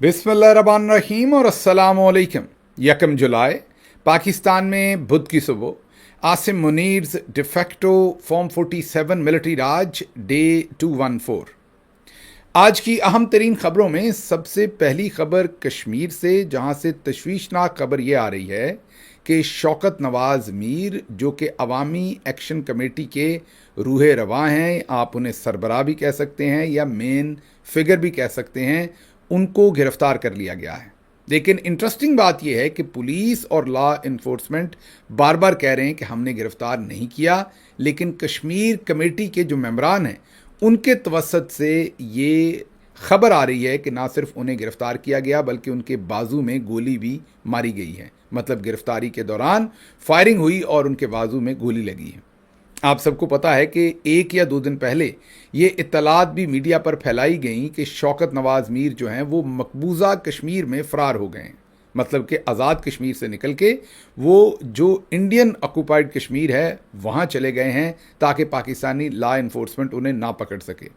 बिस्मिल्लाहिर्रहमानिर्रहीम और अस्सलामुअलैकुम। 1 जुलाई पाकिस्तान में बुध की सुबह आसिम मुनीर्स डिफेक्टो फॉर्म 47 मिलिट्री राज डे 214। आज की अहम तरीन खबरों में सबसे पहली खबर कश्मीर से, जहां से तशवीशनाक खबर यह आ रही है कि शौकत नवाज मीर, जो कि अवामी एक्शन कमेटी के रूहे रवा हैं, आप उन्हें सरबराह भी कह सकते हैं या मेन फिगर भी कह सकते हैं, उनको गिरफ्तार कर लिया गया है। लेकिन इंटरेस्टिंग बात यह है कि पुलिस और लॉ इन्फोर्समेंट बार बार कह रहे हैं कि हमने गिरफ्तार नहीं किया, लेकिन कश्मीर कमेटी के जो मेंबरान हैं उनके तवसत से ये खबर आ रही है कि ना सिर्फ उन्हें गिरफ्तार किया गया बल्कि उनके बाजू में गोली भी मारी गई है। मतलब गिरफ्तारी के दौरान फायरिंग हुई और उनके बाजू में गोली लगी है। आप सबको पता है कि 1 या 2 दिन पहले ये इत्तलात भी मीडिया पर फैलाई गई कि शौकत नवाज मीर जो हैं वो मकबूजा कश्मीर में फरार हो गए हैं। मतलब कि आज़ाद कश्मीर से निकल के वो जो इंडियन ऑक्यूपाइड कश्मीर है वहाँ चले गए हैं ताकि पाकिस्तानी लॉ इन्फोर्समेंट उन्हें ना पकड़ सके।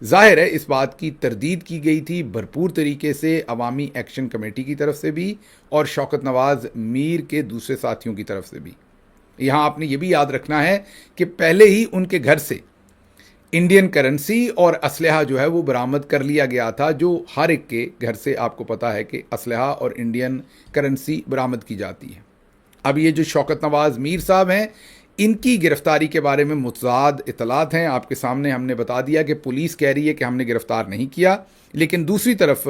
जाहिर है इस बात की तरदीद की गई थी भरपूर तरीके से अवामी एक्शन कमेटी की तरफ से भी और शौकत नवाज मीर के दूसरे साथियों की तरफ से भी। यहाँ आपने ये भी याद रखना है कि पहले ही उनके घर से इंडियन करेंसी और असलहा जो है वो बरामद कर लिया गया था, जो हर एक के घर से आपको पता है कि असलहा और इंडियन करेंसी बरामद की जाती है। अब ये जो शौकत नवाज मीर साहब हैं, इनकी गिरफ्तारी के बारे में मुतज़ाद इतलात हैं। आपके सामने हमने बता दिया कि पुलिस कह रही है कि हमने गिरफ्तार नहीं किया, लेकिन दूसरी तरफ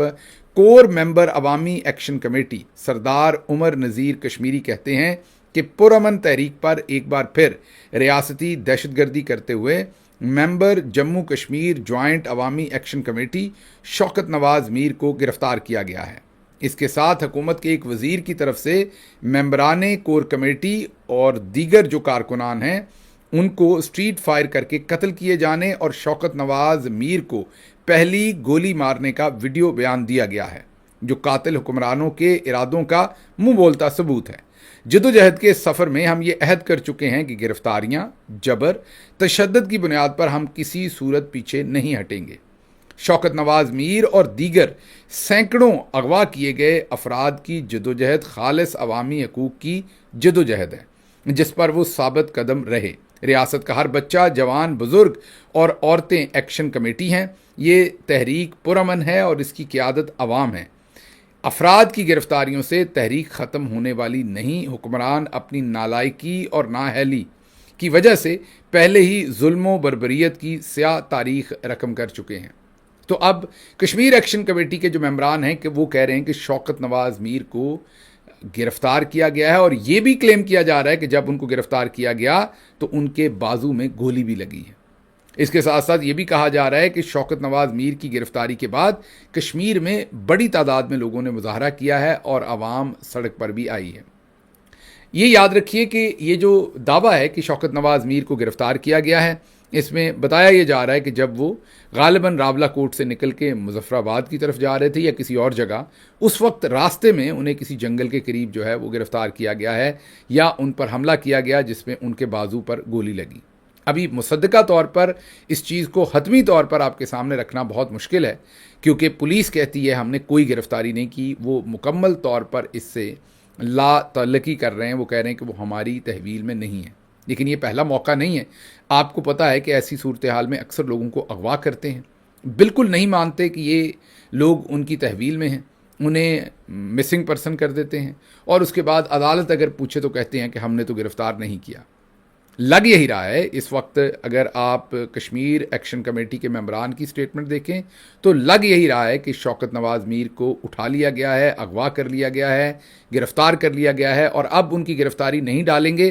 कोर मेंबर अवामी एक्शन कमेटी सरदार उमर नज़ीर कश्मीरी कहते हैं कि पुरअमन तहरीक पर एक बार फिर रियासती दहशतगर्दी करते हुए मेंबर जम्मू कश्मीर जॉइंट अवामी एक्शन कमेटी शौकत नवाज मीर को गिरफ्तार किया गया है। इसके साथ हुकूमत के एक वज़ीर की तरफ से मेंबराने कोर कमेटी और दीगर जो कारकुनान हैं उनको स्ट्रीट फायर करके कत्ल किए जाने और शौकत नवाज मीर को पहली गोली मारने का वीडियो बयान दिया गया है, जो कातिल हुक्मरानों के इरादों का मुंह बोलता सबूत है। जदोजहद के सफ़र में हम ये अहद कर चुके हैं कि गिरफ्तारियां, जबर, तशद्दुद की बुनियाद पर हम किसी सूरत पीछे नहीं हटेंगे। शौकत नवाज मीर और दीगर सैकड़ों अगवा किए गए अफराद की जदोजहद खालिस अवामी हकूक़ की जदोजहद है, जिस पर वो साबित कदम रहे। रियासत का हर बच्चा, जवान, बुजुर्ग और औरतें एक्शन कमेटी हैं। ये तहरीक पुरअमन है और इसकी क़ियादत अवाम है। अफराद की गिरफ्तारियों से तहरीक ख़त्म होने वाली नहीं। हुक्मरान अपनी नालायकी और नाअहली की वजह से पहले ही जुल्म बर्बरियत की स्याह तारीख रकम कर चुके हैं। तो अब कश्मीर एक्शन कमेटी के जो मेंबरान हैं कि वो कह रहे हैं कि शौकत नवाज मीर को गिरफ्तार किया गया है और ये भी क्लेम किया जा रहा है कि जब उनको गिरफ्तार किया गया तो उनके बाजू में गोली भी लगी है। इसके साथ साथ ये भी कहा जा रहा है कि शौकत नवाज मीर की गिरफ्तारी के बाद कश्मीर में बड़ी तादाद में लोगों ने मुजाहरा किया है और आवाम सड़क पर भी आई है। ये याद रखिए कि ये जो दावा है कि शौकत नवाज मीर को गिरफ्तार किया गया है, इसमें बताया ये जा रहा है कि जब वो गालिबन रावला कोट से निकल के मुजफ्फराबाद की तरफ जा रहे थे या किसी और जगह, उस वक्त रास्ते में उन्हें किसी जंगल के करीब जो है वो गिरफ्तार किया गया है या उन पर हमला किया गया जिसमें उनके बाजू पर गोली लगी। अभी मुसद्दका तौर पर इस चीज़ को हतमी तौर पर आपके सामने रखना बहुत मुश्किल है, क्योंकि पुलिस कहती है हमने कोई गिरफ्तारी नहीं की। वो मुकम्मल तौर पर इससे ला तल्लकी कर रहे हैं। वो कह रहे हैं कि वो हमारी तहवील में नहीं है, लेकिन ये पहला मौका नहीं है। आपको पता है कि ऐसी सूरत हाल में अक्सर लोगों को अगवा करते हैं, बिल्कुल नहीं मानते कि ये लोग उनकी तहवील में हैं, उन्हें मिसिंग पर्सन कर देते हैं और उसके बाद अदालत अगर पूछे तो कहते हैं कि हमने तो गिरफ्तार नहीं किया। लग यही रहा है इस वक्त, अगर आप कश्मीर एक्शन कमेटी के मेंबरान की स्टेटमेंट देखें तो लग यही रहा है कि शौकत नवाज मीर को उठा लिया गया है, अगवा कर लिया गया है, गिरफ्तार कर लिया गया है और अब उनकी गिरफ्तारी नहीं डालेंगे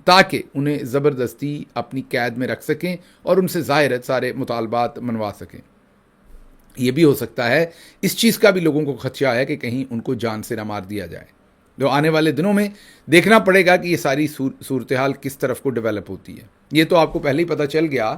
ताकि उन्हें ज़बरदस्ती अपनी कैद में रख सकें और उनसे ज़ाहिर सारे मुतालबात मनवा सकें। ये भी हो सकता है, इस चीज़ का भी लोगों को खदशा है कि कहीं उनको जान से न मार दिया जाए। जो आने वाले दिनों में देखना पड़ेगा कि ये सारी सूरत हाल किस तरफ को डेवलप होती है। ये तो आपको पहले ही पता चल गया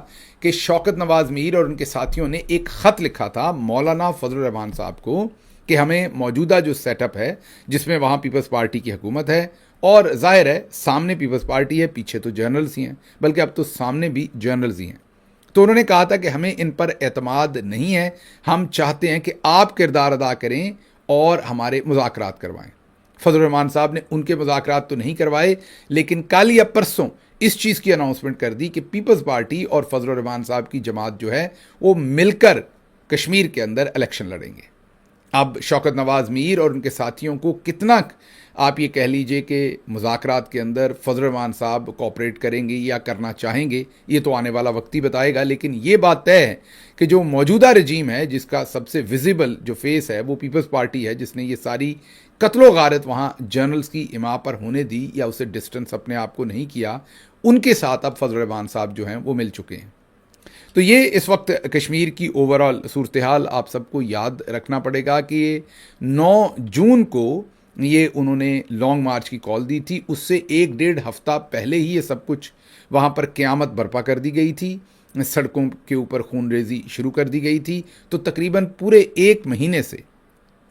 कि शौकत नवाज मीर और उनके साथियों ने एक ख़त लिखा था मौलाना फजलुर रहमान साहब को कि हमें मौजूदा जो सेटअप है जिसमें वहाँ पीपल्स पार्टी की हुकूमत है और जाहिर है सामने पीपल्स पार्टी है, पीछे तो जर्नल्स ही हैं, बल्कि अब तो सामने भी जर्नल्स ही हैं। तो उन्होंने कहा था कि हमें इन पर एतमाद नहीं है, हम चाहते हैं कि आप किरदार अदा करें और हमारे मुज़ाकरात करवाएं। फजल रहमान साहब ने उनके मुज़ाकरात तो नहीं करवाए, लेकिन कल या परसों इस चीज़ की अनाउंसमेंट कर दी कि पीपल्स पार्टी और फजल रहमान साहब की जमात जो है वो मिलकर कश्मीर के अंदर इलेक्शन लड़ेंगे। अब शौकत नवाज़ मीर और उनके साथियों को कितना आप ये कह लीजिए कि मुज़ाकरात के अंदर फजल रहमान साहब कोऑपरेट करेंगे या करना चाहेंगे, ये तो आने वाला वक्त ही बताएगा। लेकिन ये बात तय है कि जो मौजूदा रजीम है, जिसका सबसे विजिबल जो फेस है वो पीपल्स पार्टी है, जिसने ये सारी कत्लो गारत वहाँ जर्नल्स की इमा पर होने दी या उसे डिस्टेंस अपने आप को नहीं किया, उनके साथ अब फजल रहमान साहब जो हैं वो मिल चुके हैं। तो ये इस वक्त कश्मीर की ओवरऑल सूरत हाल आप सबको याद रखना पड़ेगा कि 9 जून को ये उन्होंने लॉन्ग मार्च की कॉल दी थी। उससे 1-1.5 हफ्ता पहले ही ये सब कुछ वहाँ पर क़यामत बर्पा कर दी गई थी, सड़कों के ऊपर खूनरेज़ी शुरू कर दी गई थी। तो तकरीबन पूरे 1 महीने से,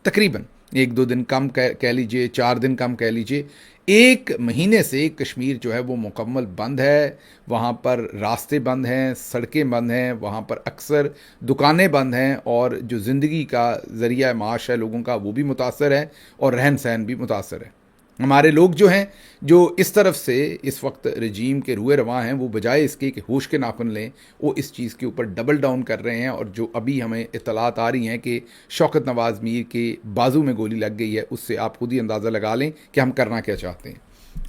तकरीबन 1-2 दिन कम कह लीजिए, 4 दिन कम कह लीजिए, 1 महीने से कश्मीर जो है वो मुकम्मल बंद है। वहाँ पर रास्ते बंद हैं, सड़कें बंद हैं, वहाँ पर अक्सर दुकानें बंद हैं और जो ज़िंदगी का ज़रिया माश है लोगों का वो भी मुतासर है और रहन सहन भी मुतासर है। हमारे लोग जो हैं, जो इस तरफ से इस वक्त रजीम के रुए रवां हैं, वो बजाय इसके कि होश के नाखुन लें, वो इस चीज़ के ऊपर डबल डाउन कर रहे हैं। और जो अभी हमें इत्तलात आ रही हैं कि शौकत नवाज़ मीर के बाजू में गोली लग गई है, उससे आप खुद ही अंदाज़ा लगा लें कि हम करना क्या चाहते हैं।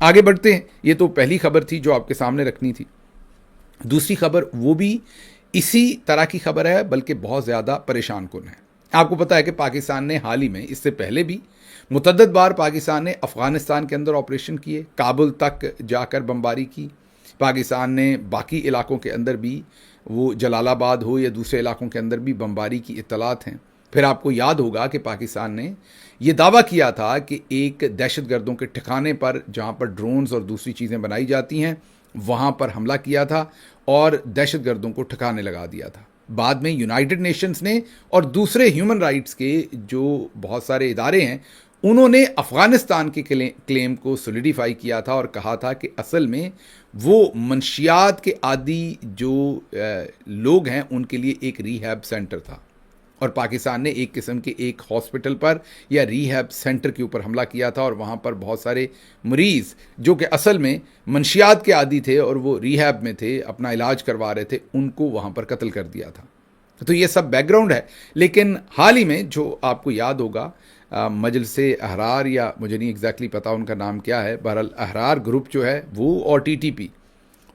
आगे बढ़ते हैं। ये तो पहली खबर थी जो आपके सामने रखनी थी। दूसरी खबर वो भी इसी तरह की खबर है, बल्कि बहुत ज़्यादा परेशान कुन है। आपको पता है कि पाकिस्तान ने हाल ही में, इससे पहले भी मुतअद्दिद बार पाकिस्तान ने अफ़गानिस्तान के अंदर ऑपरेशन किए, काबुल तक जाकर बमबारी की। पाकिस्तान ने बाकी इलाकों के अंदर भी, वो जलालाबाद हो या दूसरे इलाकों के अंदर भी बमबारी की इत्तलात हैं। फिर आपको याद होगा कि पाकिस्तान ने यह दावा किया था कि एक दहशतगर्दों के ठिकाने पर, जहाँ पर ड्रोन्स और दूसरी चीज़ें बनाई जाती हैं, वहाँ पर हमला किया था और दहशतगर्दों को ठिकाने लगा दिया था। बाद में यूनाइटेड नेशंस ने और दूसरे ह्यूमन राइट्स के जो बहुत सारे इदारे हैं, उन्होंने अफ़गानिस्तान के क्लेम को सॉलिडिफाई किया था और कहा था कि असल में वो मंशियात के आदी जो लोग हैं उनके लिए एक रीहैब सेंटर था। और पाकिस्तान ने एक किस्म के एक हॉस्पिटल पर या रीहैब सेंटर के ऊपर हमला किया था और वहाँ पर बहुत सारे मरीज़ जो कि असल में मंशियात के आदी थे और वो रीहैब में थे, अपना इलाज करवा रहे थे, उनको वहाँ पर कत्ल कर दिया था। तो ये सब बैकग्राउंड है। लेकिन हाल ही में जो आपको याद होगा, मजलिस अहरार, या मुझे नहीं एग्जैक्टली पता उनका नाम क्या है, बहरहाल अहरार ग्रुप जो है वो और टीटीपी,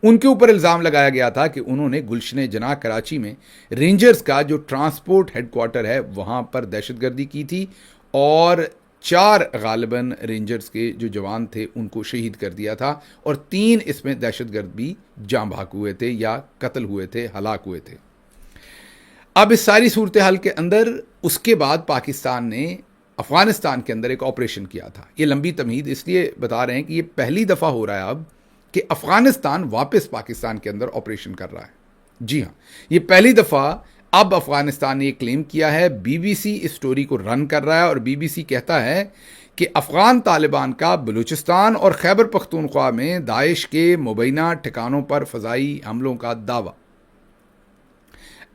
उनके ऊपर इल्ज़ाम लगाया गया था कि उन्होंने गुलशन जनाह कराची में रेंजर्स का जो ट्रांसपोर्ट हेडक्वार्टर है वहाँ पर दहशतगर्दी की थी और 4 गालिबन रेंजर्स के जो जवान थे उनको शहीद कर दिया था और 3 इसमें दहशतगर्द भी जाँ भाग हुए थे या कत्ल हुए थे, हलाक हुए थे। अब इस सारी सूरत हाल के अंदर उसके बाद पाकिस्तान ने अफ़गानिस्तान के अंदर एक ऑपरेशन किया था। ये लंबी तमहीद इसलिए बता रहे हैं कि ये पहली दफ़ा हो रहा है अब कि अफ़गानिस्तान वापस पाकिस्तान के अंदर ऑपरेशन कर रहा है। जी हाँ, ये पहली दफ़ा अब अफ़गानिस्तान ने ये क्लेम किया है। बीबीसी इस स्टोरी को रन कर रहा है और बीबीसी कहता है कि अफ़गान तालिबान का बलूचिस्तान और खैबर पख्तूनख्वा में दाइश के मुबैना ठिकानों पर फ़ज़ाई हमलों का दावा।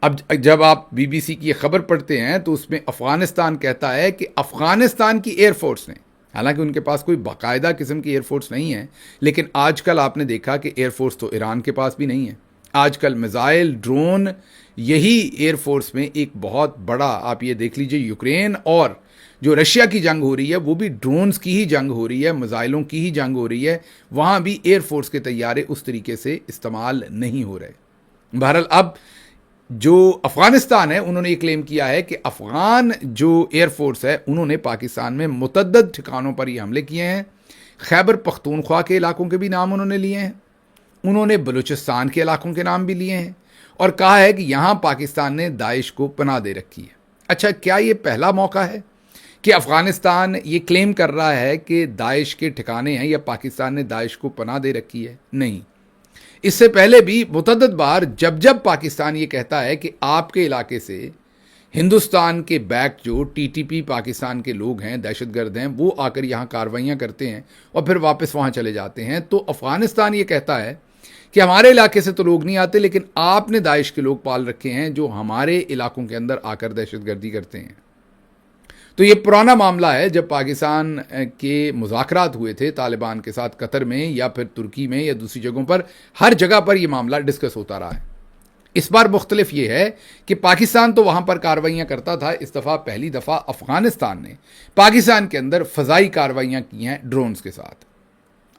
अब जब आप बीबीसी की खबर पढ़ते हैं तो उसमें अफ़गानिस्तान कहता है कि अफ़गानिस्तान की एयरफोर्स ने, हालांकि उनके पास कोई बाकायदा किस्म की एयरफोर्स नहीं है, लेकिन आजकल आपने देखा कि एयरफोर्स तो ईरान के पास भी नहीं है। आजकल मिसाइल, ड्रोन, यही एयरफोर्स में एक बहुत बड़ा, आप ये देख लीजिए, यूक्रेन और जो रशिया की जंग हो रही है वो भी ड्रोन्स की ही जंग हो रही है, मिसाइलों की ही जंग हो रही है। वहाँ भी एयरफोर्स के तैयारे उस तरीके से इस्तेमाल नहीं हो रहे। बहरहाल अब जो अफ़गानिस्तान है उन्होंने ये क्लेम किया है कि अफ़गान जो एयरफोर्स है उन्होंने पाकिस्तान में मुतअद्दिद ठिकानों पर ये हमले किए हैं। खैबर पख्तूनख्वा के इलाकों के भी नाम उन्होंने लिए हैं, उन्होंने बलूचिस्तान के इलाकों के नाम भी लिए हैं और कहा है कि यहाँ पाकिस्तान ने दाइश को पनाह दे रखी है। अच्छा, क्या ये पहला मौका है कि अफ़गानिस्तान ये क्लेम कर रहा है कि दाइश के ठिकाने हैं या पाकिस्तान ने दाइश को पनाह दे रखी है? नहीं, इससे पहले भी मुतअद्दिद बार जब जब पाकिस्तान ये कहता है कि आपके इलाके से हिंदुस्तान के बैक जो टीटीपी पाकिस्तान के लोग हैं, दहशतगर्द हैं, वो आकर यहाँ कार्रवाइयाँ करते हैं और फिर वापस वहाँ चले जाते हैं, तो अफ़गानिस्तान ये कहता है कि हमारे इलाके से तो लोग नहीं आते, लेकिन आपने दाइश के लोग पाल रखे हैं जो हमारे इलाकों के अंदर आकर दहशतगर्दी करते हैं। तो ये पुराना मामला है, जब पाकिस्तान के मुज़ाकरात हुए थे तालिबान के साथ कतर में या फिर तुर्की में या दूसरी जगहों पर, हर जगह पर यह मामला डिस्कस होता रहा है। इस बार मुख्तलिफ ये है कि पाकिस्तान तो वहाँ पर कार्रवाइयाँ करता था, इस दफ़ा पहली दफ़ा अफ़गानिस्तान ने पाकिस्तान के अंदर फ़ज़ाई कार्रवाइयाँ की हैं ड्रोन्स के साथ।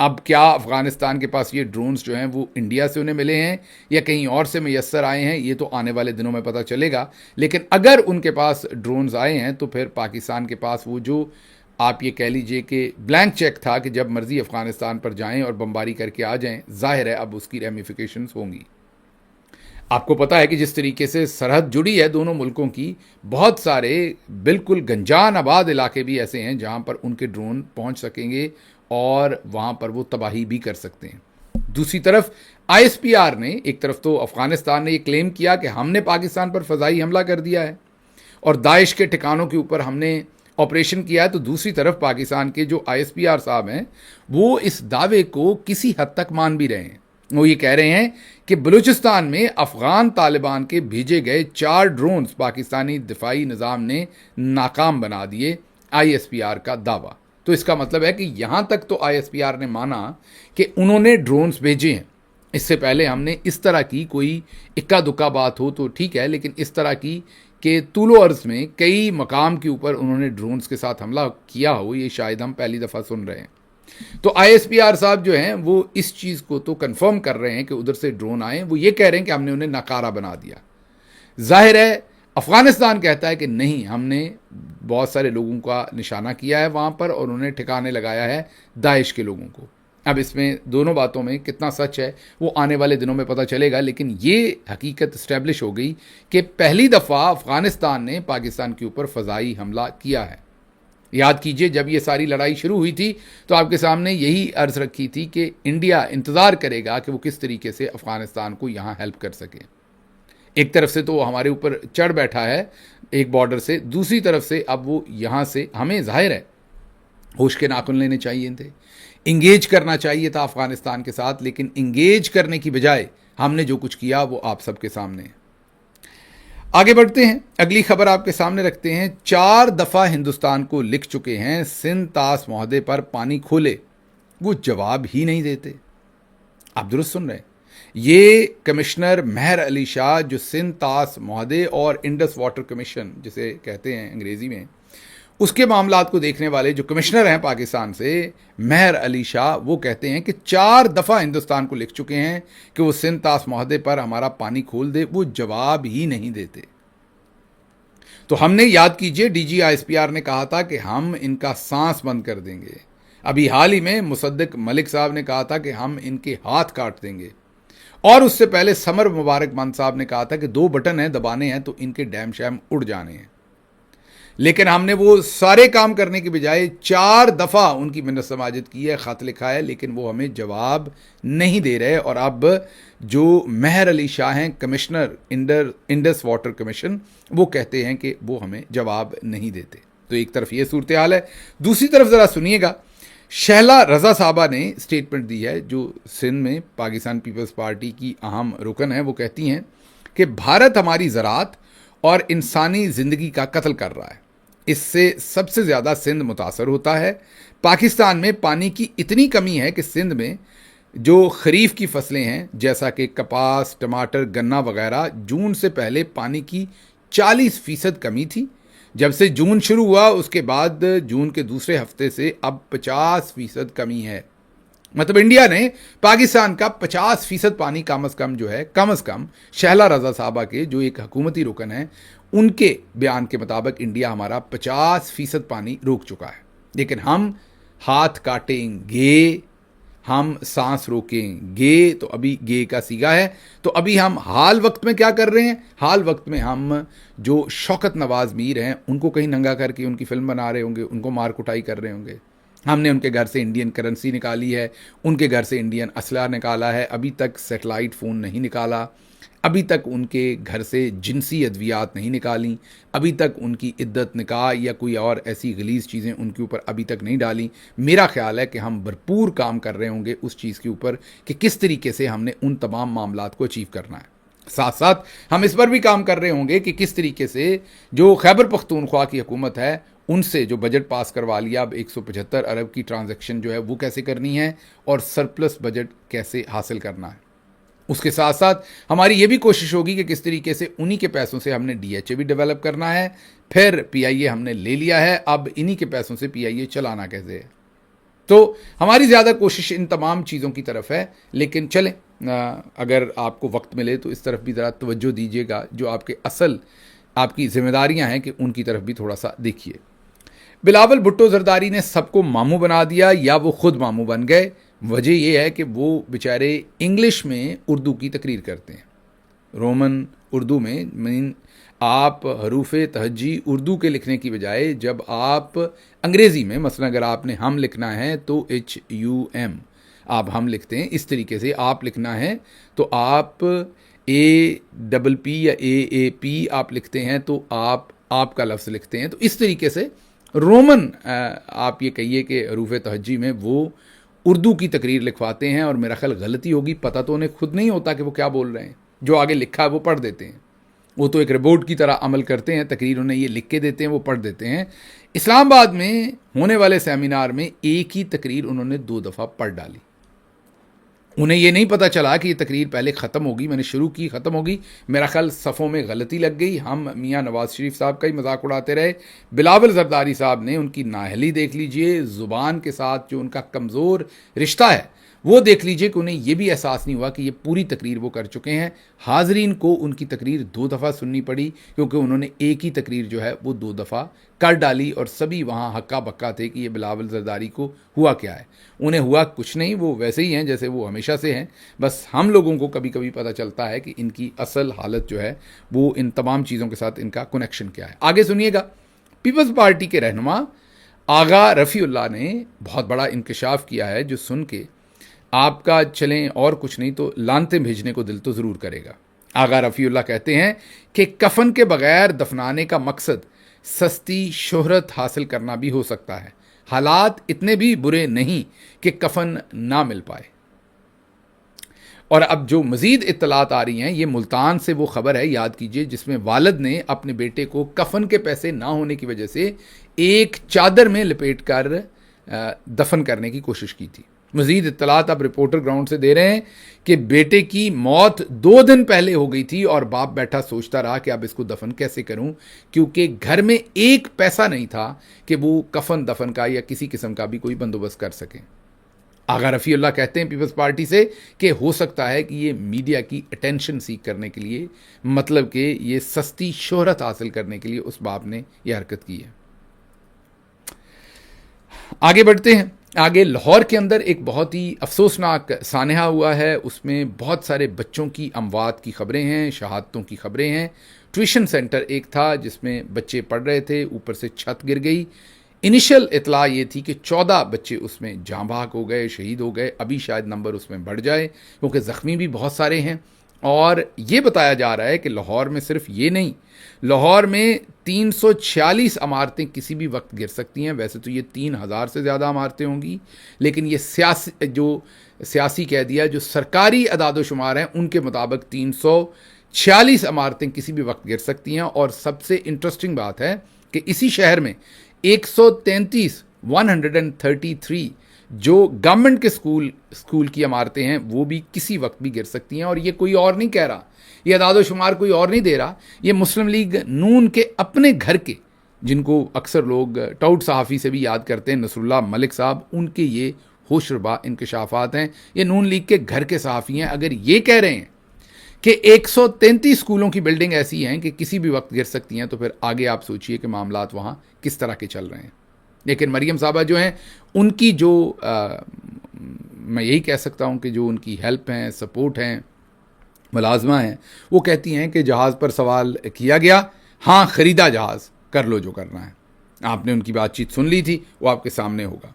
अब क्या अफ़गानिस्तान के पास ये ड्रोन्स जो हैं वो इंडिया से उन्हें मिले हैं या कहीं और से मैसर आए हैं, ये तो आने वाले दिनों में पता चलेगा। लेकिन अगर उनके पास ड्रोन्स आए हैं तो फिर पाकिस्तान के पास वो जो आप ये कह लीजिए कि ब्लैंक चेक था कि जब मर्ज़ी अफ़गानिस्तान पर जाएं और बमबारी करके आ जाएं, ज़ाहिर है अब उसकी रेमिफिकेशंस होंगी। आपको पता है कि जिस तरीके से सरहद जुड़ी है दोनों मुल्कों की, बहुत सारे बिल्कुल गंजान आबाद इलाके भी ऐसे हैं जहां पर उनके ड्रोन पहुंच सकेंगे और वहां पर वो तबाही भी कर सकते हैं। दूसरी तरफ आईएसपीआर ने, एक तरफ तो अफगानिस्तान ने ये क्लेम किया कि हमने पाकिस्तान पर फ़ज़ाई हमला कर दिया है और दाइश के ठिकानों के ऊपर हमने ऑपरेशन किया है, तो दूसरी तरफ पाकिस्तान के जो आईएसपीआर साहब हैं वो इस दावे को किसी हद तक मान भी रहे हैं। वो ये कह रहे हैं कि बलूचिस्तान में अफ़गान तालिबान के भेजे गए 4 ड्रोन्स पाकिस्तानी दिफाई निज़ाम ने नाकाम बना दिए, आईएसपीआर का दावा। तो इसका मतलब है कि यहाँ तक तो आईएसपीआर ने माना कि उन्होंने ड्रोन्स भेजे हैं। इससे पहले हमने इस तरह की कोई इक्का दुक्का बात हो तो ठीक है, लेकिन इस तरह की कि तूलो अर्ज़ में कई मकाम के ऊपर उन्होंने ड्रोन्स के साथ हमला किया हो, ये शायद हम पहली दफ़ा सुन रहे हैं। तो आईएसपीआर साहब जो हैं वो इस चीज़ को तो कंफर्म कर रहे हैं कि उधर से ड्रोन आए, वो ये कह रहे हैं कि हमने उन्हें नकारा बना दिया। जाहिर है अफ़गानिस्तान कहता है कि नहीं, हमने बहुत सारे लोगों का निशाना किया है वहाँ पर और उन्हें ठिकाने लगाया है दाइश के लोगों को। अब इसमें दोनों बातों में कितना सच है वो आने वाले दिनों में पता चलेगा, लेकिन ये हकीकत इस्टेब्लिश हो गई कि पहली दफ़ा अफ़गानिस्तान ने पाकिस्तान के ऊपर फ़ज़ाई हमला किया है। याद कीजिए, जब ये सारी लड़ाई शुरू हुई थी तो आपके सामने यही अर्ज़ रखी थी कि इंडिया इंतज़ार करेगा कि वो किस तरीके से अफ़गानिस्तान को यहाँ हेल्प कर सके। एक तरफ से तो वो हमारे ऊपर चढ़ बैठा है एक बॉर्डर से, दूसरी तरफ से अब वो यहाँ से, हमें ज़ाहिर है होश के नाखून लेने चाहिए थे, इंगेज करना चाहिए था अफ़गानिस्तान के साथ, लेकिन इंगेज करने की बजाय हमने जो कुछ किया वो आप सबके सामने है। आगे बढ़ते हैं, अगली खबर आपके सामने रखते हैं। 4 दफ़ा हिंदुस्तान को लिख चुके हैं सिंध तास महोदय पर पानी खोले, वो जवाब ही नहीं देते। आप दुरुस्त सुन रहे हैं, ये कमिश्नर मेहर अली शाह जो सिंध तास महोदय और इंडस वाटर कमीशन जिसे कहते हैं अंग्रेज़ी में, उसके मामलात को देखने वाले जो कमिश्नर हैं पाकिस्तान से, मेहर अली शाह, वो कहते हैं कि 4 दफ़ा हिंदुस्तान को लिख चुके हैं कि वो सिंध तास महोदय पर हमारा पानी खोल दे, वो जवाब ही नहीं देते। तो हमने, याद कीजिए, डीजी आईएसपीआर ने कहा था कि हम इनका सांस बंद कर देंगे। अभी हाल ही में मुसद्दिक मलिक साहब ने कहा था कि हम इनके हाथ काट देंगे, और उससे पहले समर मुबारक मान साहब ने कहा था कि 2 बटन हैं दबाने हैं तो इनके डैम शैम उड़ जाने हैं। लेकिन हमने वो सारे काम करने की बजाय 4 दफ़ा उनकी मिन्नत समाजत की है, ख़त लिखा है, लेकिन वो हमें जवाब नहीं दे रहे। और अब जो मेहर अली शाह हैं कमिश्नर इंडस वाटर कमीशन, वो कहते हैं कि वो हमें जवाब नहीं देते। तो एक तरफ ये सूरत हाल है, दूसरी तरफ ज़रा सुनिएगा, शहला रज़ा साहबा ने स्टेटमेंट दी है, जो सिंध में पाकिस्तान पीपल्स पार्टी की अहम रुकन है। वो कहती हैं कि भारत हमारी ज़राअत और इंसानी ज़िंदगी का कत्ल कर रहा है, इससे सबसे ज़्यादा सिंध मुतासर होता है। पाकिस्तान में पानी की इतनी कमी है कि सिंध में जो खरीफ की फसलें हैं जैसा कि कपास, टमाटर, गन्ना वगैरह, जून से पहले पानी की 40% कमी थी। जब से जून शुरू हुआ उसके बाद जून के दूसरे हफ्ते से अब 50% कमी है। मतलब इंडिया ने पाकिस्तान का 50% पानी कम अज़ कम जो है, कम अज़ कम शहला रज़ा साहबा के जो एक हुकूमती रुकन है उनके बयान के मुताबिक इंडिया हमारा 50% पानी रोक चुका है। लेकिन हम हाथ काटेंगे, हम सांस रोकेंगे, तो अभी गे का सीगा है। तो अभी हम हाल वक्त में क्या कर रहे हैं, हाल वक्त में हम जो शौकत नवाज मीर हैं उनको कहीं नंगा करके उनकी फिल्म बना रहे होंगे, उनको मार कुटाई कर रहे होंगे। हमने उनके घर से इंडियन करेंसी निकाली है, उनके घर से इंडियन असला निकाला है, अभी तक सेटेलाइट फ़ोन नहीं निकाला। अभी तक उनके घर से जिनसी अद्वियात नहीं निकाली, अभी तक उनकी इद्दत निकाह या कोई और ऐसी गलीज़ चीज़ें उनके ऊपर अभी तक नहीं डाली। मेरा ख्याल है कि हम भरपूर काम कर रहे होंगे उस चीज़ के ऊपर कि किस तरीके से हमने उन तमाम मामलात को अचीव करना है। साथ साथ हम इस पर भी काम कर रहे होंगे कि किस तरीके से जो खैबर पख्तूनख्वा की हुकूमत है उनसे जो बजट पास करवा लिया, अब 175 अरब की ट्रांजैक्शन जो है वो कैसे करनी है और सरप्लस बजट कैसे हासिल करना है। उसके साथ साथ हमारी ये भी कोशिश होगी कि किस तरीके से उन्हीं के पैसों से हमने DHA भी डेवलप करना है। फिर PIA हमने ले लिया है, अब इन्हीं के पैसों से PIA चलाना कैसे है। तो हमारी ज़्यादा कोशिश इन तमाम चीज़ों की तरफ है। लेकिन चलें, अगर आपको वक्त मिले तो इस तरफ भी ज़रा तवज्जो दीजिएगा, जो आपके असल आपकी जिम्मेदारियां हैं कि उनकी तरफ भी थोड़ा सा देखिए। बिलावल भुट्टो जरदारी ने सबको मामू बना दिया या वो खुद मामू बन गए। वजह यह है कि वो बेचारे इंग्लिश में उर्दू की तकरीर करते हैं, रोमन उर्दू में। मीन आप हरूफ तहज्जी उर्दू के लिखने की बजाय जब आप अंग्रेज़ी में, मसलन अगर आपने हम लिखना है तो HUM आप हम लिखते हैं, इस तरीके से आप लिखना है तो आप APP या AAP आप लिखते हैं तो आप का लफ्ज़ लिखते हैं। तो इस तरीके से रोमन आप ये कहिए कि हरूफ तहज्जी में वो उर्दू की तकरीर लिखवाते हैं। और मेरा ख्याल गलती होगी, पता तो उन्हें खुद नहीं होता कि वो क्या बोल रहे हैं, जो आगे लिखा है वो पढ़ देते हैं। वो तो एक रिपोर्ट की तरह अमल करते हैं, तकरीर उन्हें ये लिख के देते हैं, वो पढ़ देते हैं। इस्लामाबाद में होने वाले सेमिनार में एक ही तकरीर उन्होंने 2 दफ़ा पढ़ डाली। उन्हें ये नहीं पता चला कि ये तकरीर पहले ख़त्म होगी, मैंने शुरू की ख़त्म होगी, मेरा ख्याल सफ़ों में गलती लग गई। हम मियाँ नवाज़ शरीफ साहब का ही मजाक उड़ाते रहे। बिलावल जरदारी साहब ने उनकी नाहली देख लीजिए, ज़ुबान के साथ जो उनका कमज़ोर रिश्ता है वो देख लीजिए कि उन्हें यह भी एहसास नहीं हुआ कि ये पूरी तकरीर वो कर चुके हैं। हाज़रीन को उनकी तकरीर 2 दफ़ा सुननी पड़ी क्योंकि उन्होंने एक ही तकरीर जो है वो 2 दफ़ा कर डाली और सभी वहाँ हक्का बक्का थे कि ये बिलावल जरदारी को हुआ क्या है। उन्हें हुआ कुछ नहीं, वो वैसे ही हैं जैसे वो हमेशा से हैं। बस हम लोगों को कभी कभी पता चलता है कि इनकी असल हालत जो है वो इन तमाम चीज़ों के साथ इनका कनेक्शन क्या है। आगे सुनिएगा। पीपल्स पार्टी के रहनुमा आगा रफ़ीउल्लाह ने बहुत बड़ा इंकशाफ किया है, जो सुन के आपका चलें और कुछ नहीं तो लानतें भेजने को दिल तो ज़रूर करेगा। आगा रफ़ीउल्लाह कहते हैं कि कफन के बगैर दफनाने का मकसद सस्ती शोहरत हासिल करना भी हो सकता है। हालात इतने भी बुरे नहीं कि कफन ना मिल पाए। और अब जो मज़ीद इत्तलात आ रही हैं, ये मुल्तान से वो ख़बर है, याद कीजिए, जिसमें वालिद ने अपने बेटे को कफन के पैसे ना होने की वजह से एक चादर में लपेट कर दफन करने की कोशिश की थी। मज़ीद इत्तलात अब रिपोर्टर ग्राउंड से दे रहे हैं कि बेटे की मौत 2 दिन पहले हो गई थी और बाप बैठा सोचता रहा कि अब इसको दफन कैसे करूं, क्योंकि घर में एक पैसा नहीं था कि वो कफन दफन का या किसी किस्म का भी कोई बंदोबस्त कर सकें। आगा रफ़ीउल्लाह कहते हैं पीपल्स पार्टी से कि हो सकता है कि ये मीडिया की अटेंशन सीख करने के लिए, मतलब कि ये सस्ती शोहरत हासिल करने के लिए उस बाप ने यह हरकत की है। आगे बढ़ते हैं। आगे लाहौर के अंदर एक बहुत ही अफसोसनाक सानहा हुआ है। उसमें बहुत सारे बच्चों की अमवात की खबरें हैं, शहादतों की खबरें हैं। ट्यूशन सेंटर एक था जिसमें बच्चे पढ़ रहे थे, ऊपर से छत गिर गई। इनिशियल इतला ये थी कि 14 बच्चे उसमें जाँ बहक हो गए, शहीद हो गए। अभी शायद नंबर उसमें बढ़ जाए क्योंकि ज़ख्मी भी बहुत सारे हैं। और ये बताया जा रहा है कि लाहौर में सिर्फ ये नहीं, लाहौर में 346 इमारतें किसी भी वक्त गिर सकती हैं। वैसे तो ये 3000 से ज़्यादा इमारतें होंगी, लेकिन ये सियासी कह दिया, जो सरकारी अदाद-ओ-शुमार हैं उनके मुताबिक 346 इमारतें किसी भी वक्त गिर सकती हैं। और सबसे इंटरेस्टिंग बात है कि इसी शहर में 133 जो गवर्नमेंट के स्कूल की इमारतें हैं वो भी किसी वक्त भी गिर सकती हैं। और ये कोई और नहीं कह रहा, ये अदाद-ओ-शुमार कोई और नहीं दे रहा, ये मुस्लिम लीग नून के अपने घर के, जिनको अक्सर लोग टाउट सहाफ़ी से भी याद करते हैं, नसरुल्लाह मलिक साहब, उनके ये होशरुबा इंकशाफात हैं। ये नून लीग के घर के सहाफ़ी हैं। अगर ये कह रहे हैं कि 133 स्कूलों की बिल्डिंग ऐसी हैं कि किसी भी वक्त गिर सकती हैं, तो फिर आगे आप सोचिए कि मामलात वहाँ किस तरह के चल रहे हैं। लेकिन मरियम साहबा जो हैं, उनकी जो मैं यही कह सकता हूँ कि जो उनकी हेल्प हैं, सपोर्ट हैं, मुलाजमा हैं, वो कहती हैं कि जहाज़ पर सवाल किया गया, हाँ ख़रीदा जहाज़, कर लो जो करना है। आपने उनकी बातचीत सुन ली थी, वो आपके सामने होगा।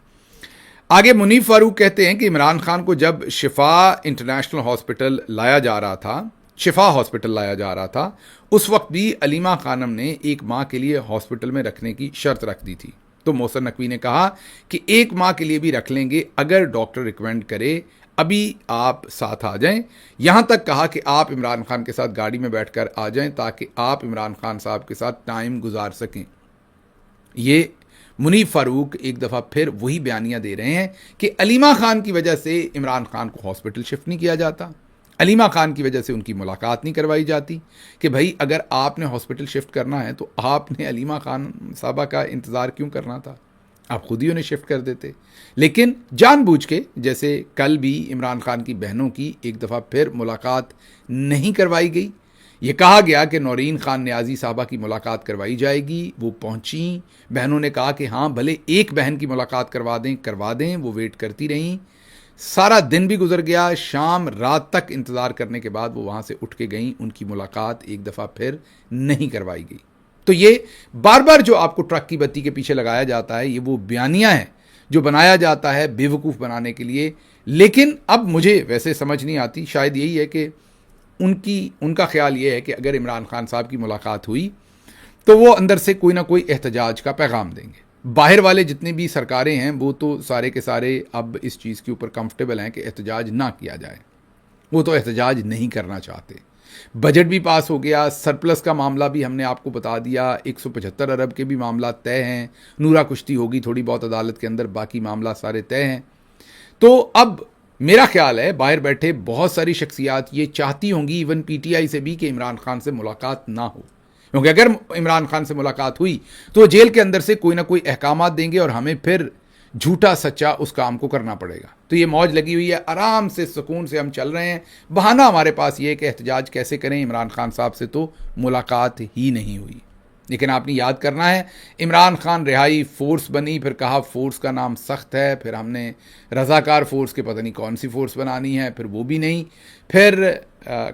आगे मुनीफ फारूक कहते हैं कि इमरान खान को जब शिफा इंटरनेशनल हॉस्पिटल लाया जा रहा था शिफा हॉस्पिटल लाया जा रहा था, उस वक्त भी अलीमा खानम ने एक माँ के लिए हॉस्पिटल में रखने की शर्त रख दी थी। तो मोहसिन नकवी ने कहा कि एक माह के लिए भी रख लेंगे अगर डॉक्टर रिकमेंड करे, अभी आप साथ आ जाएं। यहां तक कहा कि आप इमरान खान के साथ गाड़ी में बैठकर आ जाएं ताकि आप इमरान खान साहब के साथ टाइम गुजार सकें। ये मुनीफ फारूक एक दफ़ा फिर वही बयानियां दे रहे हैं कि अलीमा खान की वजह से इमरान खान को हॉस्पिटल शिफ्ट नहीं किया जाता, अलीमा खान की वजह से उनकी मुलाकात नहीं करवाई जाती कि भाई अगर आपने हॉस्पिटल शिफ्ट करना है तो आपने अलीमा खान साहबा का इंतज़ार क्यों करना था, आप खुद ही उन्हें शिफ्ट कर देते। लेकिन जानबूझ के, जैसे कल भी इमरान खान की बहनों की एक दफ़ा फिर मुलाकात नहीं करवाई गई। ये कहा गया कि नौरीन खान न्याजी साहबा की मुलाकात करवाई जाएगी, वो पहुंची, बहनों ने कहा कि हाँ भले एक बहन की मुलाकात करवा दें, वो वेट करती रहीं। सारा दिन भी गुजर गया, शाम रात तक इंतज़ार करने के बाद वो वहाँ से उठ के गईं, उनकी मुलाकात एक दफ़ा फिर नहीं करवाई गई। तो ये बार बार जो आपको ट्रक की बत्ती के पीछे लगाया जाता है, ये वो बयानियाँ हैं जो बनाया जाता है बेवकूफ़ बनाने के लिए। लेकिन अब मुझे वैसे समझ नहीं आती, शायद यही है कि उनका ख्याल ये है कि अगर इमरान खान साहब की मुलाकात हुई तो वो अंदर से कोई ना कोई एहतजाज का पैगाम देंगे। बाहर वाले जितने भी सरकारें हैं वो तो सारे के सारे अब इस चीज़ के ऊपर कंफर्टेबल हैं कि एहतजाज ना किया जाए, वो तो एहतजाज नहीं करना चाहते। बजट भी पास हो गया, सरप्लस का मामला भी हमने आपको बता दिया, 175 अरब के भी मामला तय हैं, नूरा कुश्ती होगी थोड़ी बहुत अदालत के अंदर, बाकी मामला सारे तय हैं। तो अब मेरा ख्याल है बाहर बैठे बहुत सारी शख्सियात ये चाहती होंगी, इवन पीटीआई से भी, कि इमरान खान से मुलाकात ना हो, क्योंकि अगर इमरान खान से मुलाकात हुई तो जेल के अंदर से कोई ना कोई अहकामात देंगे और हमें फिर झूठा सच्चा उस काम को करना पड़ेगा। तो ये मौज लगी हुई है, आराम से सुकून से हम चल रहे हैं। बहाना हमारे पास ये है कि एहतजाज कैसे करें, इमरान खान साहब से तो मुलाकात ही नहीं हुई। लेकिन आपने याद करना है, इमरान खान रिहाई फोर्स बनी, फिर कहा फोर्स का नाम सख्त है, फिर हमने रज़ाकार फोर्स के पता नहीं कौन सी फोर्स बनानी है, फिर वो भी नहीं, फिर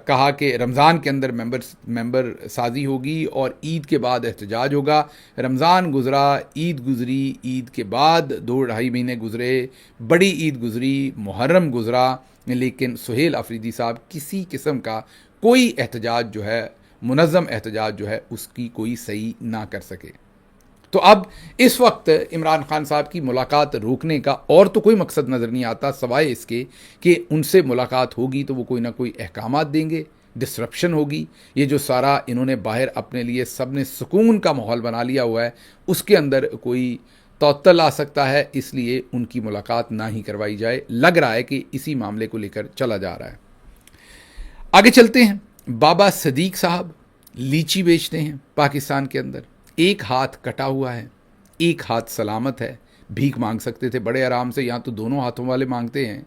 कहा कि रमज़ान के अंदर मेंबर साजी होगी और ईद के बाद एहतजाज होगा। रमज़ान गुज़रा, ईद गुज़री, ईद के बाद 2-2.5 महीने गुज़रे, बड़ी ईद गुज़री, मुहर्रम गुज़रा, लेकिन सुहेल अफरीदी साहब किसी किस्म का कोई एहतजाज जो है, मुनज़्ज़म एहतजाज जो है, उसकी कोई सही ना कर सके। तो अब इस वक्त इमरान खान साहब की मुलाकात रोकने का और तो कोई मकसद नज़र नहीं आता सवाए इसके कि उनसे मुलाकात होगी तो वो कोई ना कोई अहकामात देंगे, डिस्रप्शन होगी। ये जो सारा इन्होंने बाहर अपने लिए सब ने सुकून का माहौल बना लिया हुआ है, उसके अंदर कोई तौत्तल आ सकता है, इसलिए उनकी मुलाकात ना ही करवाई जाए। लग रहा है कि इसी मामले को लेकर चला जा रहा है। आगे चलते हैं। बाबा सदीक साहब लीची बेचते हैं पाकिस्तान के अंदर, एक हाथ कटा हुआ है, एक हाथ सलामत है, भीख मांग सकते थे बड़े आराम से, यहाँ तो दोनों हाथों वाले मांगते हैं।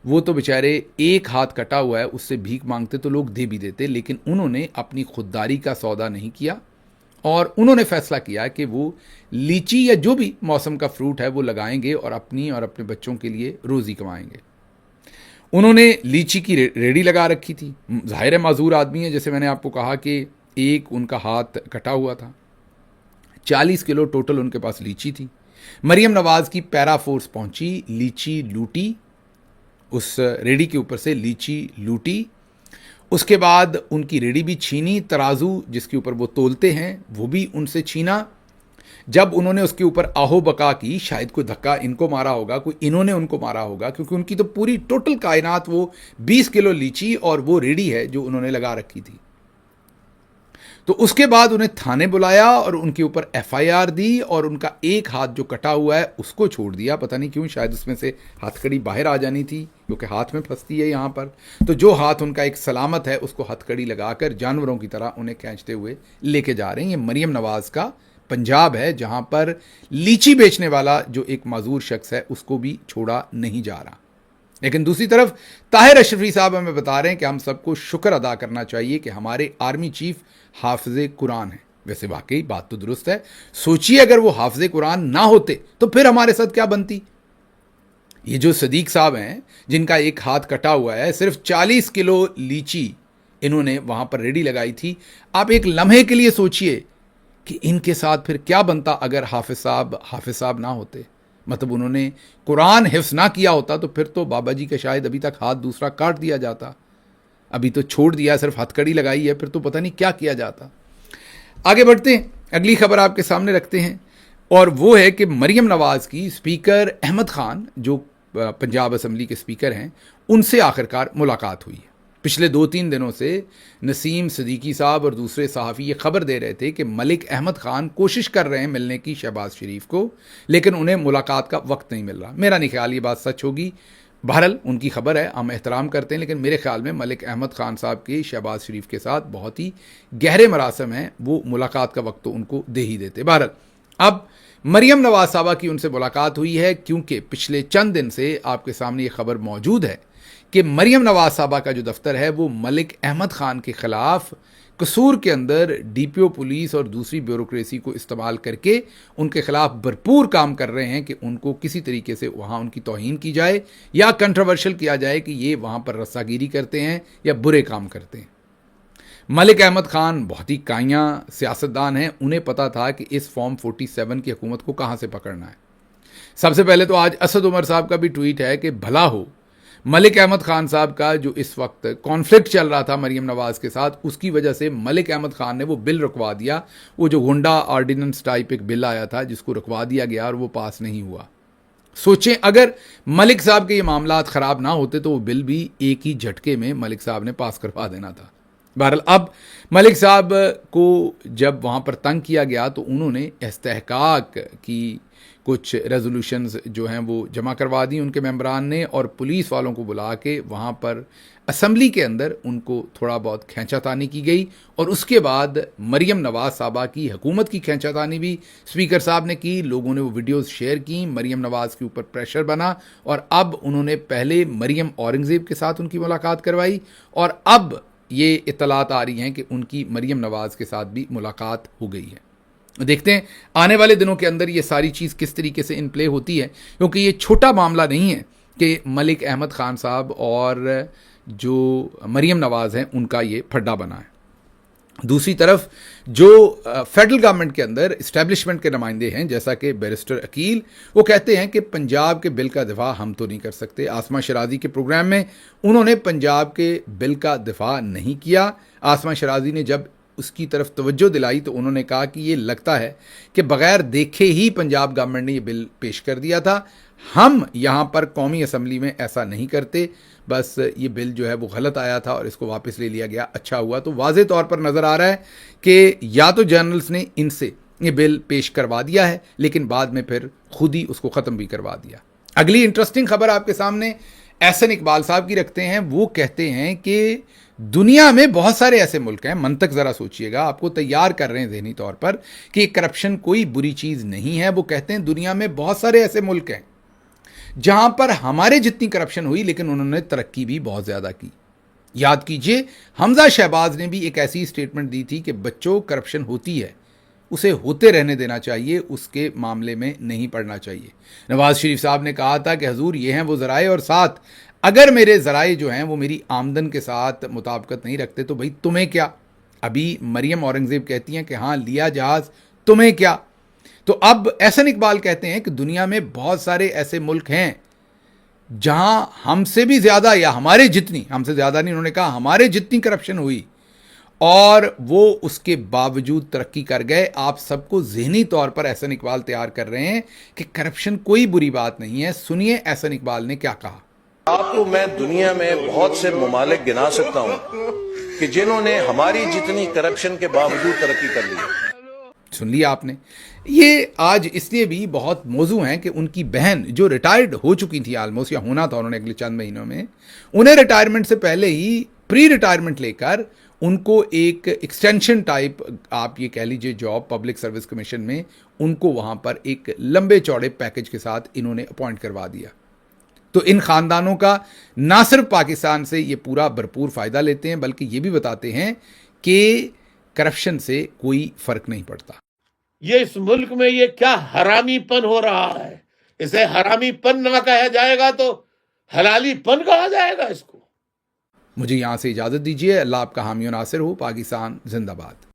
वो तो बेचारे एक हाथ कटा हुआ है, उससे भीख मांगते तो लोग दे भी देते, लेकिन उन्होंने अपनी खुददारी का सौदा नहीं किया और उन्होंने फैसला किया कि वो लीची या जो भी मौसम का फ्रूट है वो लगाएंगे और अपनी और अपने बच्चों के लिए रोज़ी कमाएंगे। उन्होंने लीची की रेडी लगा रखी थी। ज़ाहिर है माजूर आदमी है, जैसे मैंने आपको कहा कि एक उनका हाथ कटा हुआ था। 40 किलो टोटल उनके पास लीची थी। मरियम नवाज़ की पैरा फोर्स पहुंची, लीची लूटी, उस रेडी के ऊपर से लीची लूटी। उसके बाद उनकी रेडी भी छीनी, तराजू जिसके ऊपर वो तोलते हैं वो भी उनसे छीना। जब उन्होंने उसके ऊपर आहो बका की, शायद कोई धक्का इनको मारा होगा, कोई इन्होंने उनको मारा होगा, क्योंकि उनकी तो पूरी टोटल कायनात वो 20 किलो लीची और वो रेडी है जो उन्होंने लगा रखी थी। तो उसके बाद उन्हें थाने बुलाया और उनके ऊपर एफआईआर दी और उनका एक हाथ जो कटा हुआ है उसको छोड़ दिया। पता नहीं क्यों, शायद उसमें से हथकड़ी बाहर आ जानी थी क्योंकि हाथ में फंसती है यहाँ पर। तो जो हाथ उनका एक सलामत है उसको हथकड़ी लगाकर जानवरों की तरह उन्हें खींचते हुए लेके जा रहे हैं। ये मरियम नवाज़ का पंजाब है जहाँ पर लीची बेचने वाला जो एक माजूर शख्स है उसको भी छोड़ा नहीं जा रहा। लेकिन दूसरी तरफ ताहिर अशरफी साहब हमें बता रहे हैं कि हम सबको शुक्र अदा करना चाहिए कि हमारे आर्मी चीफ हाफिज़े कुरान है। वैसे वाकई बात तो दुरुस्त है। सोचिए अगर वो हाफिज़े कुरान ना होते तो फिर हमारे साथ क्या बनती। ये जो सदीक साहब हैं जिनका एक हाथ कटा हुआ है, सिर्फ 40 किलो लीची इन्होंने वहां पर रेडी लगाई थी। आप एक लम्हे के लिए सोचिए कि इनके साथ फिर क्या बनता अगर हाफिज साहब ना होते। मतलब उन्होंने कुरान हिफ्स ना किया होता तो फिर तो बाबा जी का शायद अभी तक हाथ दूसरा काट दिया जाता। अभी तो छोड़ दिया, सिर्फ हथकड़ी लगाई है, फिर तो पता नहीं क्या किया जाता। आगे बढ़ते हैं, अगली खबर आपके सामने रखते हैं, और वो है कि मरियम नवाज की स्पीकर अहमद खान, जो पंजाब असम्बली के स्पीकर हैं, उनसे आखिरकार मुलाकात हुई है। पिछले 2-3 दिनों से नसीम सिद्दीकी साहब और दूसरे सहाफ़ी ये खबर दे रहे थे कि मलिक अहमद खान कोशिश कर रहे हैं मिलने की शहबाज शरीफ को, लेकिन उन्हें मुलाकात का वक्त नहीं मिल रहा। मेरा नहीं ख्याल ये बात सच होगी, बहरहाल उनकी खबर है, हम एहतराम करते हैं, लेकिन मेरे ख्याल में मलिक अहमद खान साहब के शहबाज शरीफ के साथ बहुत ही गहरे मरासम हैं, वो मुलाकात का वक्त तो उनको दे ही देते। बहरहाल अब मरियम नवाज साहबा की उनसे मुलाकात हुई है, क्योंकि पिछले चंद दिन से आपके सामने ये खबर मौजूद है कि मरियम नवाज साहबा का जो दफ्तर है वो मलिक अहमद खान के ख़िलाफ़ कसूर के अंदर डीपीओ पुलिस और दूसरी ब्यूरोक्रेसी को इस्तेमाल करके उनके ख़िलाफ़ भरपूर काम कर रहे हैं कि उनको किसी तरीके से वहाँ उनकी तौहीन की जाए या कंट्रोवर्शियल किया जाए कि ये वहाँ पर रस्सागिरी करते हैं या बुरे काम करते हैं। मलिक अहमद खान बहुत ही काइयाँ सियासतदान हैं, उन्हें पता था कि इस फॉर्म 47 की हुकूमत को कहाँ से पकड़ना है। सबसे पहले तो आज असद उमर साहब का भी ट्वीट है कि भला हो मलिक अहमद खान साहब का जो इस वक्त कॉन्फ्लिक्ट चल रहा था मरियम नवाज के साथ, उसकी वजह से मलिक अहमद खान ने वो बिल रुकवा दिया, वो जो गुंडा ऑर्डिनेंस टाइप एक बिल आया था जिसको रुकवा दिया गया और वो पास नहीं हुआ। सोचें अगर मलिक साहब के ये मामलात ख़राब ना होते तो वो बिल भी एक ही झटके में मलिक साहब ने पास करवा देना था। बहरहाल अब मलिक साहब को जब वहाँ पर तंग किया गया तो उन्होंने इस्तेहकाक की कुछ रेजोल्यूशंस जो हैं वो जमा करवा दी उनके मेंबरान ने, और पुलिस वालों को बुला के वहाँ पर असम्बली के अंदर उनको थोड़ा बहुत खींचातानी की गई, और उसके बाद मरियम नवाज साहबा की हुकूमत की खींचातानी भी स्पीकर साहब ने की। लोगों ने वो वीडियोस शेयर की, मरियम नवाज के ऊपर प्रेशर बना, और अब उन्होंने पहले मरियम औरंगज़ेब के साथ उनकी मुलाकात करवाई, और अब ये इत्तलात आ रही हैं कि उनकी मरियम नवाज के साथ भी मुलाकात हो गई है। देखते हैं आने वाले दिनों के अंदर ये सारी चीज़ किस तरीके से इन प्ले होती है, क्योंकि ये छोटा मामला नहीं है कि मलिक अहमद खान साहब और जो मरियम नवाज़ हैं उनका ये फड्डा बना है। दूसरी तरफ जो फेडरल गवर्नमेंट के अंदर इस्टेब्लिशमेंट के नुमाइंदे हैं जैसा कि बैरिस्टर अकील, वो कहते हैं कि पंजाब के बिल का दिफा हम तो नहीं कर सकते। आसमा शराजी के प्रोग्राम में उन्होंने पंजाब के बिल का दिफा नहीं किया। आसमा शराजी ने जब उसकी तरफ तवज्जो दिलाई तो उन्होंने कहा कि ये लगता है कि बग़ैर देखे ही पंजाब गवर्नमेंट ने ये बिल पेश कर दिया था, हम यहाँ पर कौमी असम्बली में ऐसा नहीं करते, बस ये बिल जो है वो गलत आया था और इसको वापस ले लिया गया, अच्छा हुआ। तो वाज़े तौर पर नज़र आ रहा है कि या तो जर्नल्स ने इनसे ये बिल पेश करवा दिया है, लेकिन बाद में फिर खुद ही उसको ख़त्म भी करवा दिया। अगली इंटरेस्टिंग खबर आपके सामने एहसन इकबाल साहब की रखते हैं। वो कहते हैं कि दुनिया में बहुत सारे ऐसे मुल्क हैं, मंतक ज़रा सोचिएगा, आपको तैयार कर रहे हैं ज़हनी तौर पर कि करप्शन कोई बुरी चीज़ नहीं है। वो कहते हैं दुनिया में बहुत सारे ऐसे मुल्क हैं जहां पर हमारे जितनी करप्शन हुई लेकिन उन्होंने तरक्की भी बहुत ज़्यादा की। याद कीजिए, हमजा शहबाज ने भी एक ऐसी स्टेटमेंट दी थी कि बच्चों करप्शन होती है, उसे होते रहने देना चाहिए, उसके मामले में नहीं पड़ना चाहिए। नवाज शरीफ साहब ने कहा था कि हजूर ये हैं वो ज़राए, और साथ अगर मेरे ज़राए जो हैं वो मेरी आमदन के साथ मुताबिकत नहीं रखते तो भाई तुम्हें क्या। अभी मरियम औरंगज़ेब कहती हैं कि हाँ लिया जहाज़, तुम्हें क्या। तो अब एहसन इकबाल कहते हैं कि दुनिया में बहुत सारे ऐसे मुल्क हैं जहां हमसे भी ज़्यादा या हमारे जितनी, हमसे ज़्यादा नहीं उन्होंने कहा, हमारे जितनी करप्शन हुई और वो उसके बावजूद तरक्की कर गए। आप सबको ज़हनी तौर पर एहसन इकबाल तैयार कर रहे हैं कि करप्शन कोई बुरी बात नहीं है। सुनिए एहसन इकबाल ने क्या कहा। आपको मैं दुनिया में बहुत से ममालिक गिना सकता हूं कि जिन्होंने हमारी जितनी करप्शन के बावजूद तरक्की कर ली है। सुन लिया आपने। ये आज इसलिए भी बहुत मौजू हैं कि उनकी बहन जो रिटायर्ड हो चुकी थी ऑलमोस्ट, या होना था उन्होंने अगले चंद महीनों में, उन्हें रिटायरमेंट से पहले ही प्री रिटायरमेंट लेकर उनको एक एक्सटेंशन टाइप, आप ये कह लीजिए जॉब, पब्लिक सर्विस कमीशन में उनको वहाँ पर एक लंबे चौड़े पैकेज के साथ इन्होंने अपॉइंट करवा दिया। तो इन ख़ानदानों का ना सिर्फ पाकिस्तान से ये पूरा भरपूर फ़ायदा लेते हैं, बल्कि ये भी बताते हैं कि करप्शन से कोई फ़र्क नहीं पड़ता। ये इस मुल्क में ये क्या हरामीपन हो रहा है, इसे हरामीपन न कहा जाएगा तो हलालीपन कहा जाएगा इसको। मुझे यहाँ से इजाज़त दीजिए। अल्लाह आपका हामी और नासिर हो। पाकिस्तान जिंदाबाद।